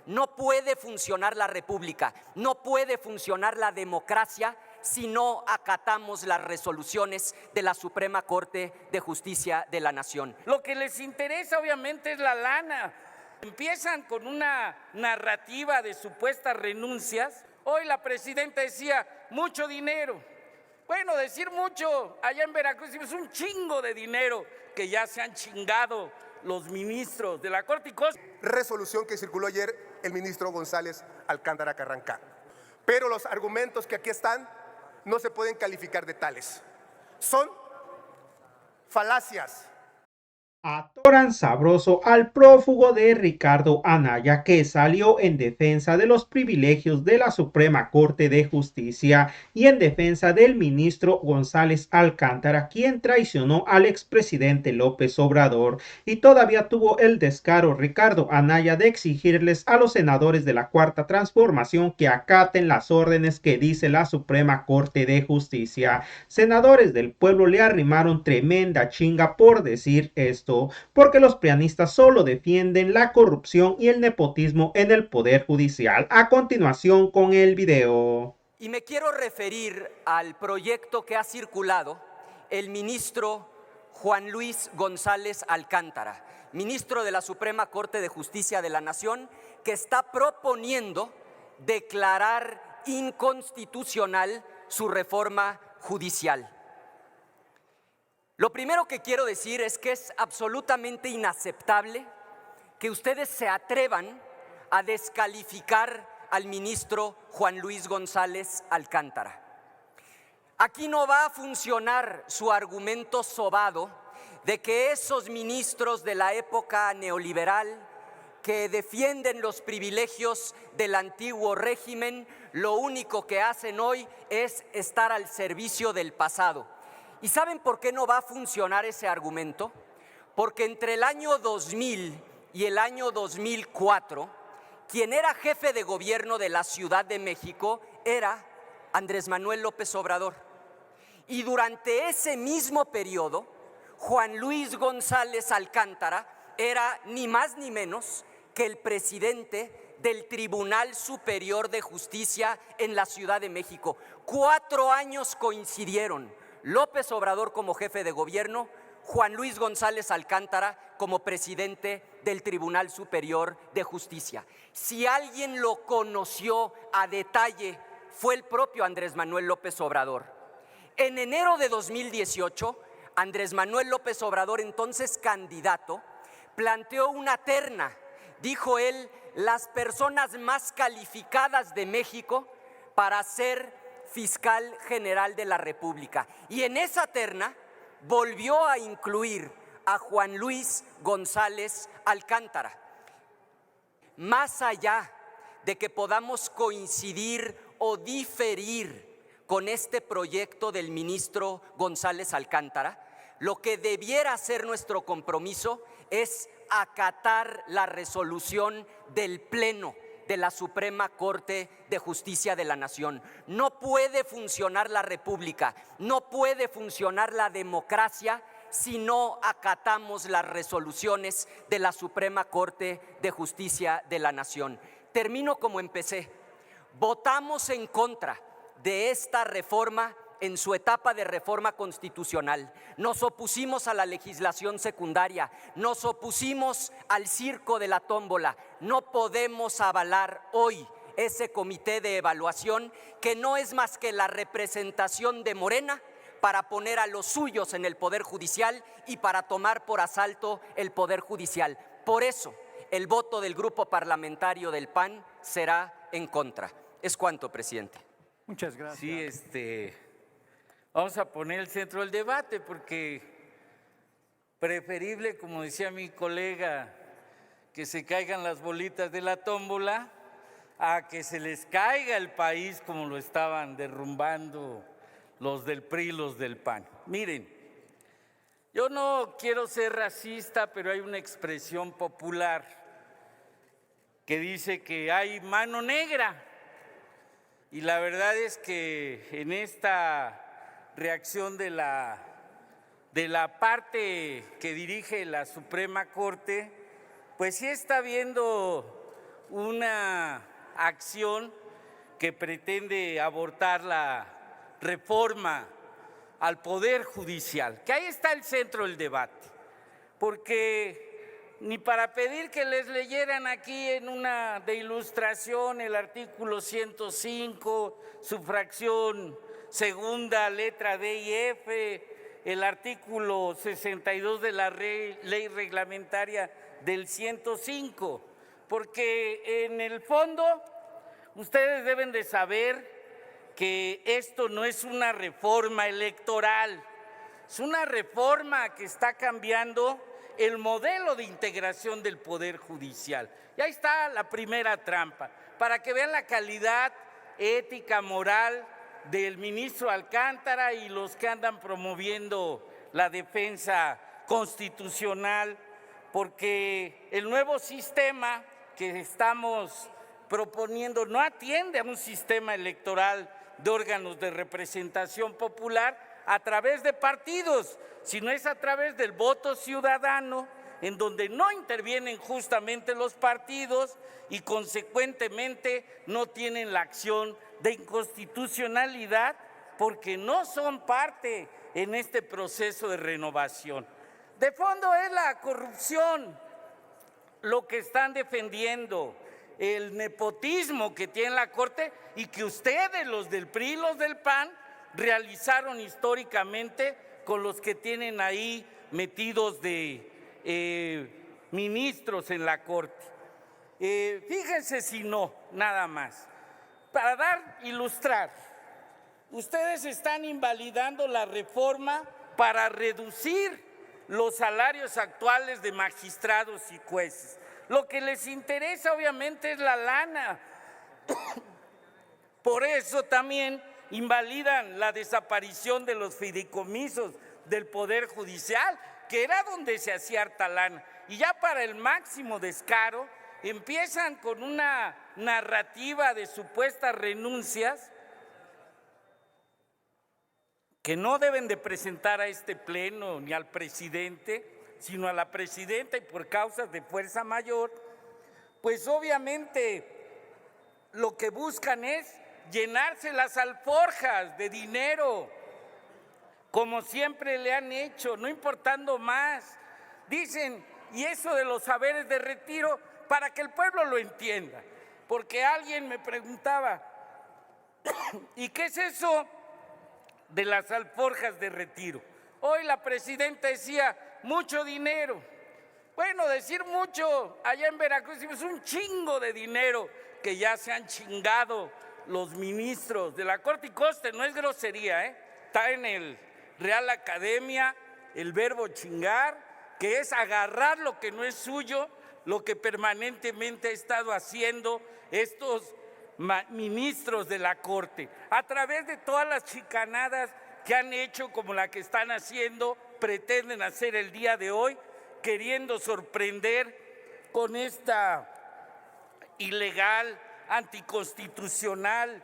No puede funcionar la república, no puede funcionar la democracia si no acatamos las resoluciones de la Suprema Corte de Justicia de la Nación. Lo que les interesa obviamente es la lana. Empiezan con una narrativa de supuestas renuncias. Hoy la presidenta decía, mucho dinero. Bueno, decir mucho, allá en Veracruz es un chingo de dinero que ya se han chingado los ministros de la Corte y cosas. Resolución que circuló ayer el ministro González Alcántara Carrancá. Pero los argumentos que aquí están no se pueden calificar de tales. Son falacias. Atoran sabroso al prófugo de Ricardo Anaya, que salió en defensa de los privilegios de la Suprema Corte de Justicia y en defensa del ministro González Alcántara, quien traicionó al expresidente López Obrador, y todavía tuvo el descaro Ricardo Anaya de exigirles a los senadores de la Cuarta Transformación que acaten las órdenes que dice la Suprema Corte de Justicia. Senadores del pueblo le arrimaron tremenda chinga por decir esto, porque los prianistas solo defienden la corrupción y el nepotismo en el Poder Judicial. A continuación con el video. Y me quiero referir al proyecto que ha circulado el ministro Juan Luis González Alcántara, ministro de la Suprema Corte de Justicia de la Nación, que está proponiendo declarar inconstitucional su reforma judicial. Lo primero que quiero decir es que es absolutamente inaceptable que ustedes se atrevan a descalificar al ministro Juan Luis González Alcántara. Aquí no va a funcionar su argumento sobado de que esos ministros de la época neoliberal que defienden los privilegios del antiguo régimen, lo único que hacen hoy es estar al servicio del pasado. ¿Y saben por qué no va a funcionar ese argumento? Porque entre el año 2000 y el año 2004, quien era jefe de gobierno de la Ciudad de México era Andrés Manuel López Obrador. Y durante ese mismo periodo, Juan Luis González Alcántara era ni más ni menos que el presidente del Tribunal Superior de Justicia en la Ciudad de México. 4 años coincidieron. López Obrador como jefe de gobierno, Juan Luis González Alcántara como presidente del Tribunal Superior de Justicia. Si alguien lo conoció a detalle, fue el propio Andrés Manuel López Obrador. En enero de 2018, Andrés Manuel López Obrador, entonces candidato, planteó una terna. Dijo él, las personas más calificadas de México para ser fiscal general de la República. Y en esa terna volvió a incluir a Juan Luis González Alcántara. Más allá de que podamos coincidir o diferir con este proyecto del ministro González Alcántara, lo que debiera ser nuestro compromiso es acatar la resolución del Pleno de la Suprema Corte de Justicia de la Nación. No puede funcionar la república, no puede funcionar la democracia si no acatamos las resoluciones de la Suprema Corte de Justicia de la Nación. Termino como empecé. Votamos en contra de esta reforma en su etapa de reforma constitucional. Nos opusimos a la legislación secundaria, nos opusimos al circo de la tómbola. No podemos avalar hoy ese comité de evaluación que no es más que la representación de Morena para poner a los suyos en el Poder Judicial y para tomar por asalto el Poder Judicial. Por eso, el voto del Grupo Parlamentario del PAN será en contra. Es cuanto, presidente. Muchas gracias. Sí, vamos a poner el centro del debate porque preferible, como decía mi colega, que se caigan las bolitas de la tómbola a que se les caiga el país como lo estaban derrumbando los del PRI, los del PAN. Miren, yo no quiero ser racista, pero hay una expresión popular que dice que hay mano negra. Y la verdad es que en esta reacción de la parte que dirige la Suprema Corte, pues sí está habiendo una acción que pretende abortar la reforma al Poder Judicial, que ahí está el centro del debate, porque ni para pedir que les leyeran aquí en una de ilustración el artículo 105, su fracción segunda, letra D y F, el artículo 62 de la ley reglamentaria del 105, porque en el fondo ustedes deben de saber que esto no es una reforma electoral, es una reforma que está cambiando el modelo de integración del Poder Judicial. Y ahí está la primera trampa, para que vean la calidad ética, moral del ministro Alcántara y los que andan promoviendo la defensa constitucional, porque el nuevo sistema que estamos proponiendo no atiende a un sistema electoral de órganos de representación popular a través de partidos, sino es a través del voto ciudadano, en donde no intervienen justamente los partidos y consecuentemente no tienen la acción de inconstitucionalidad porque no son parte en este proceso de renovación. De fondo es la corrupción lo que están defendiendo, el nepotismo que tiene la Corte y que ustedes, los del PRI y los del PAN, realizaron históricamente con los que tienen ahí metidos de ministros en la Corte. Fíjense si no, nada más. Para ilustrar, ustedes están invalidando la reforma para reducir los salarios actuales de magistrados y jueces. Lo que les interesa obviamente es la lana. Por eso también invalidan la desaparición de los fideicomisos del Poder Judicial, que era donde se hacía harta lana. Y ya para el máximo descaro, empiezan con una narrativa de supuestas renuncias que no deben de presentar a este pleno ni al presidente, sino a la presidenta y por causas de fuerza mayor, pues obviamente lo que buscan es llenarse las alforjas de dinero, como siempre le han hecho, no importando más. Dicen, y eso de los saberes de retiro, para que el pueblo lo entienda, porque alguien me preguntaba, ¿y qué es eso de las alforjas de retiro? Hoy la presidenta decía, mucho dinero. Bueno, decir mucho, allá en Veracruz es un chingo de dinero que ya se han chingado los ministros de la Corte, y conste, no es grosería, está en el Real Academia el verbo chingar, que es agarrar lo que no es suyo, lo que permanentemente ha estado haciendo estos ministros de la Corte, a través de todas las chicanadas que han hecho, como la que están haciendo, pretenden hacer el día de hoy, queriendo sorprender con esta ilegal, anticonstitucional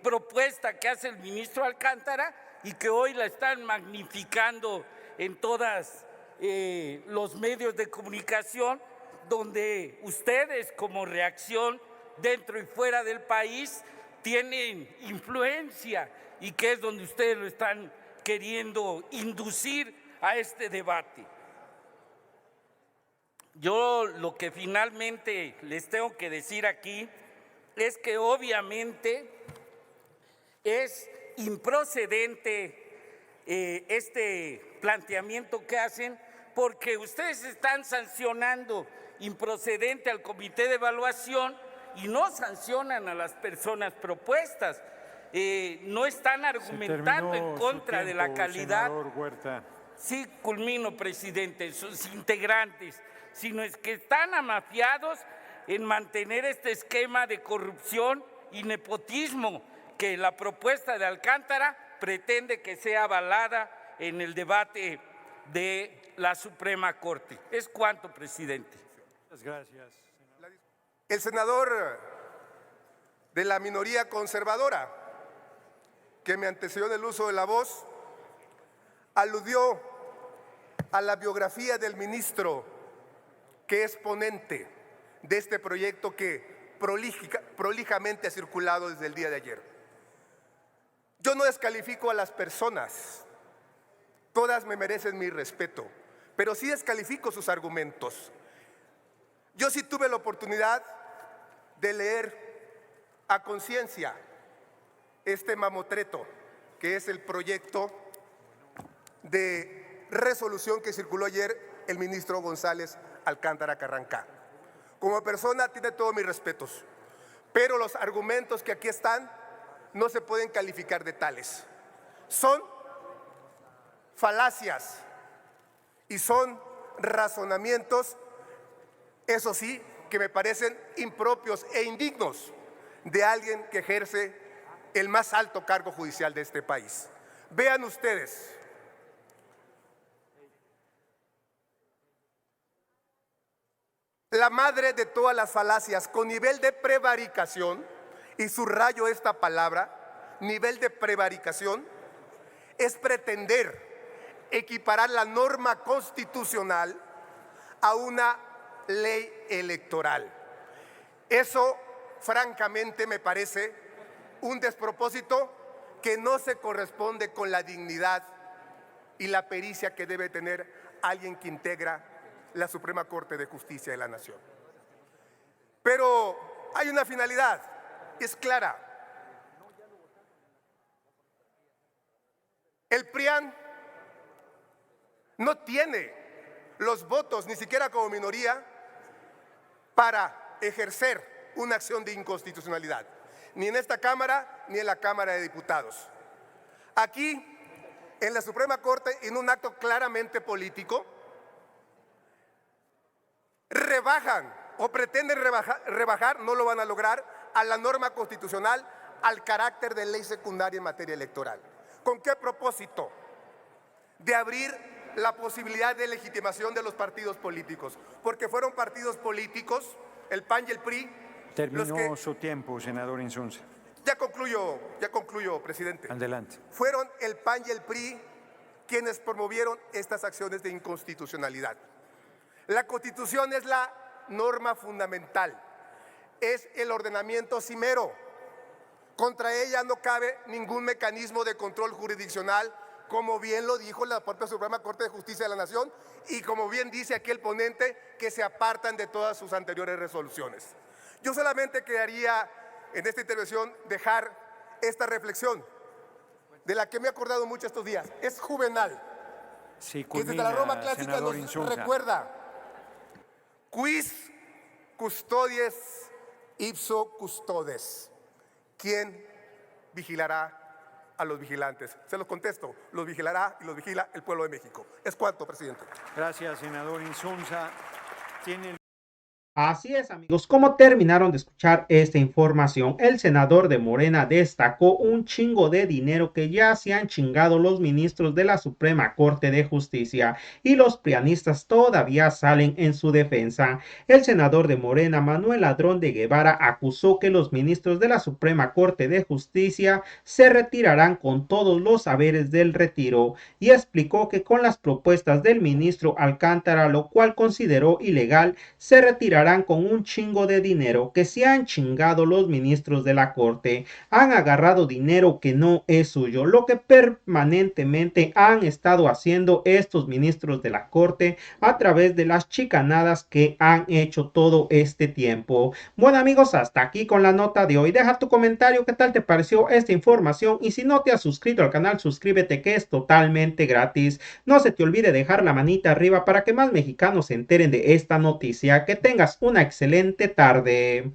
propuesta que hace el ministro Alcántara y que hoy la están magnificando en todos los medios de comunicación, donde ustedes como reacción dentro y fuera del país tienen influencia y que es donde ustedes lo están queriendo inducir a este debate. Yo lo que finalmente les tengo que decir aquí es que obviamente es improcedente este planteamiento que hacen, porque ustedes están sancionando improcedente al comité de evaluación y no sancionan a las personas propuestas. No están argumentando en contra de la calidad. Sí, culmino, presidente, sus integrantes, sino es que están amafiados en mantener este esquema de corrupción y nepotismo que la propuesta de Alcántara pretende que sea avalada en el debate de la Suprema Corte. Es cuanto, presidente. Muchas gracias. El senador de la minoría conservadora, que me antecedió en el uso de la voz, aludió a la biografía del ministro que es ponente. de este proyecto que prolijamente ha circulado desde el día de ayer. Yo no descalifico a las personas, todas me merecen mi respeto, pero sí descalifico sus argumentos. Yo sí tuve la oportunidad de leer a conciencia este mamotreto, que es el proyecto de resolución que circuló ayer el ministro González Alcántara Carrancá. Como persona tiene todos mis respetos, pero los argumentos que aquí están no se pueden calificar de tales. Son falacias y son razonamientos, eso sí, que me parecen impropios e indignos de alguien que ejerce el más alto cargo judicial de este país. Vean ustedes, la madre de todas las falacias con nivel de prevaricación, y subrayo esta palabra, nivel de prevaricación, es pretender equiparar la norma constitucional a una ley electoral. Eso, francamente, me parece un despropósito que no se corresponde con la dignidad y la pericia que debe tener alguien que integra la Suprema Corte de Justicia de la Nación. Pero hay una finalidad, es clara. El PRIAN no tiene los votos, ni siquiera como minoría, para ejercer una acción de inconstitucionalidad, ni en esta Cámara ni en la Cámara de Diputados. Aquí, en la Suprema Corte, en un acto claramente político, rebajan o pretenden rebajar, no lo van a lograr, a la norma constitucional, al carácter de ley secundaria en materia electoral. ¿Con qué propósito? De abrir la posibilidad de legitimación de los partidos políticos, porque fueron partidos políticos, el PAN y el PRI. Terminó su tiempo, senador Insunza. Ya concluyo, presidente. Adelante. Fueron el PAN y el PRI quienes promovieron estas acciones de inconstitucionalidad. La Constitución es la norma fundamental, es el ordenamiento cimero. Contra ella no cabe ningún mecanismo de control jurisdiccional, como bien lo dijo la propia Suprema Corte de Justicia de la Nación y como bien dice aquí el ponente, que se apartan de todas sus anteriores resoluciones. Yo solamente quedaría en esta intervención dejar esta reflexión, de la que me he acordado mucho estos días. Es Juvenal, Sí, que desde la Roma clásica senador nos Insunza. recuerda: quis custodies ipso custodes. ¿Quién vigilará a los vigilantes? Se los contesto: los vigilará y los vigila el pueblo de México. Es cuanto, presidente. Gracias, senador Insunza. Tiene... Así es, amigos, como terminaron de escuchar esta información, el senador de Morena destacó un chingo de dinero que ya se han chingado los ministros de la Suprema Corte de Justicia y los prianistas todavía salen en su defensa. El senador de Morena, Manuel Ladrón de Guevara, acusó que los ministros de la Suprema Corte de Justicia se retirarán con todos los haberes del retiro y explicó que con las propuestas del ministro Alcántara, lo cual consideró ilegal, se retirarán con un chingo de dinero que se han chingado los ministros de la corte. Han agarrado dinero que no es suyo, lo que permanentemente han estado haciendo estos ministros de la corte a través de las chicanadas que han hecho todo este tiempo. Bueno, amigos, hasta aquí con la nota de hoy. Deja tu comentario, qué tal te pareció esta información, y si no te has suscrito al canal, suscríbete, que es totalmente gratis. No se te olvide dejar la manita arriba para que más mexicanos se enteren de esta noticia. Que tengas una excelente tarde.